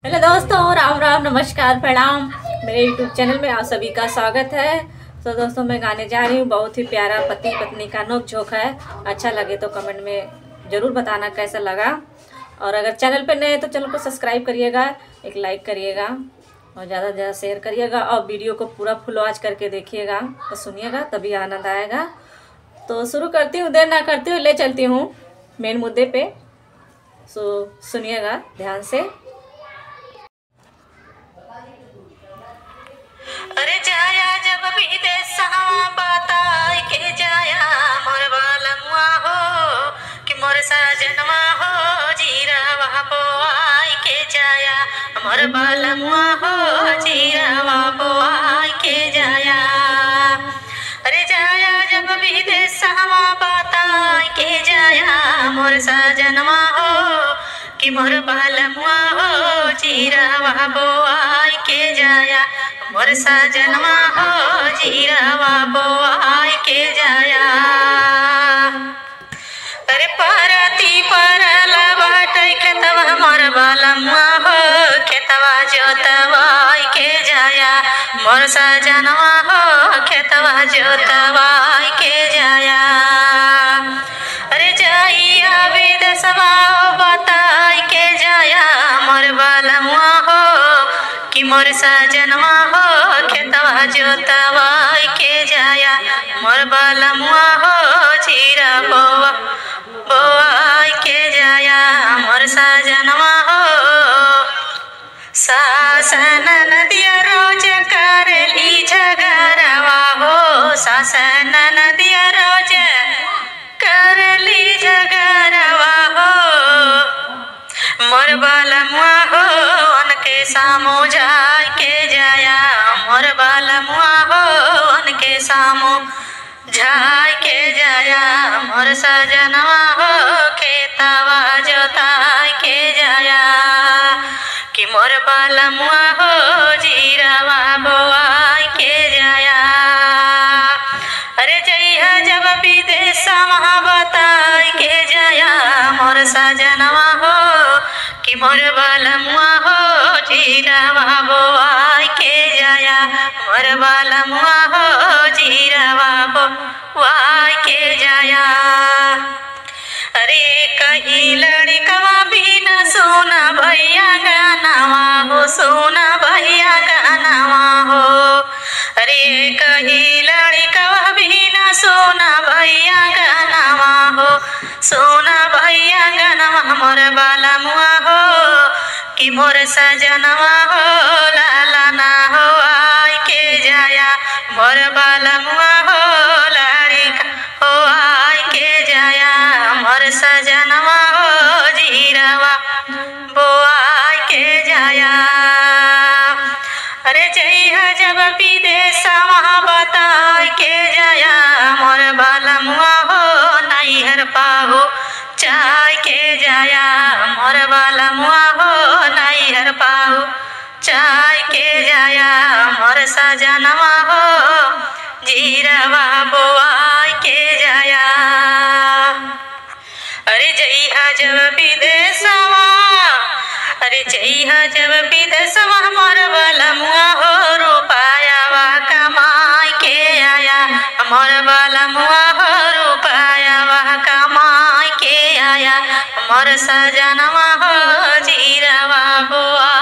Hello दोस्तों, राम राम, नमस्कार, प्रणाम। मेरे यूट्यूब चैनल में आप सभी का स्वागत है। तो दोस्तों, मैं गाने जा रही हूँ। बहुत ही प्यारा पति पत्नी का नोक झोंक है। अच्छा लगे तो कमेंट में ज़रूर बताना कैसा लगा। और अगर चैनल पर नए हैं तो चैनल को सब्सक्राइब करिएगा, एक लाइक करिएगा और ज़्यादा से ज़्यादा शेयर करिएगा। और वीडियो को पूरा फुल वॉच करके देखिएगा तो सुनिएगा, तभी आनंद आएगा। तो शुरू करती हूँ, देर ना करती हूँ, ले चलती हूँ मेन मुद्दे पे। सुनिएगा ध्यान से। अरे जाया जब विदेशवा बताई के जाया मोर बालमुआ हो कि मोर सजनवा हो जीरावा बोआई के जाया मोर बालमुआ हो जीरावा बोआई के जाया। अरे जाया जब विदेशवा बताई के जाया मोर सजनवा हो कि मोर बालमुआ हो जीरावा बोआई के जाया मोर सजनवा हो जीरावा बोआई के जाया। अरे परती परल बाटै खेतवा मोर बालमुआ हो खेतवा जोतवाई के जाया मोर सजनवा हो खेतवा जोतवाई के जाया। अरे जाइया विदेशवा बताई के जाया मोर बालमुआ हो कि मोर सजनवा हो खेतवा जोतवाई के जाया मोर बालमुआ हो जीरा बोआई के जाया मोर सजनवा हो। सासन नदिया रोज करली झगड़वा हो सासन नदिया रोज करली झगड़वा हो मोर बालमुआ हो उनके सामो जाय के जाया मोर बालमुआ हो उनके सामो जाय के जाया मोर सजनवा हो खेतवा जोताय के जाया कि मोर बालमुआ हो जीरावा बोआई के जाया। अरे जइहा जब विदेशवा बताई के जाया मोर सजनवा हो कि मोर बालमुआ हो जीरावा बोआई के जाया मोर बालमुआ हो जीरावा बोआई के जाया। अरे कहीं लड़कवा भी न सोना भैया गानावा हो सोना भैया गानावा हो। अरे कहीं लड़कवा भी न सोना भैया गानावा हो सोना भैया गानावा मोर बालमुआ हो कि मोर सजनवा हो लाला ना हो आई के जाया मोर बालमुआ हो लड़का हो आई के जाया मोर सजनवा हो जीरावा बोआई के जाया। अरे जइहा जब विदेशवा बताई के जाया मोर बालमुआ हो नैहर पाहो चाय के जाया मोर बालमुआ हो नैहर पाहो चाय के जाया मोर सजनवा हो जीरावा बोआई के जाया। अरे जइहा जब विदेशवा अरे जइहा जब विदेशवा मोर बालमुआ हो रुपयावा कमाई के आया मोर बालमुआ हो रुपयावा कमाई के आया मोर सजनवा हो जीरावा बोआ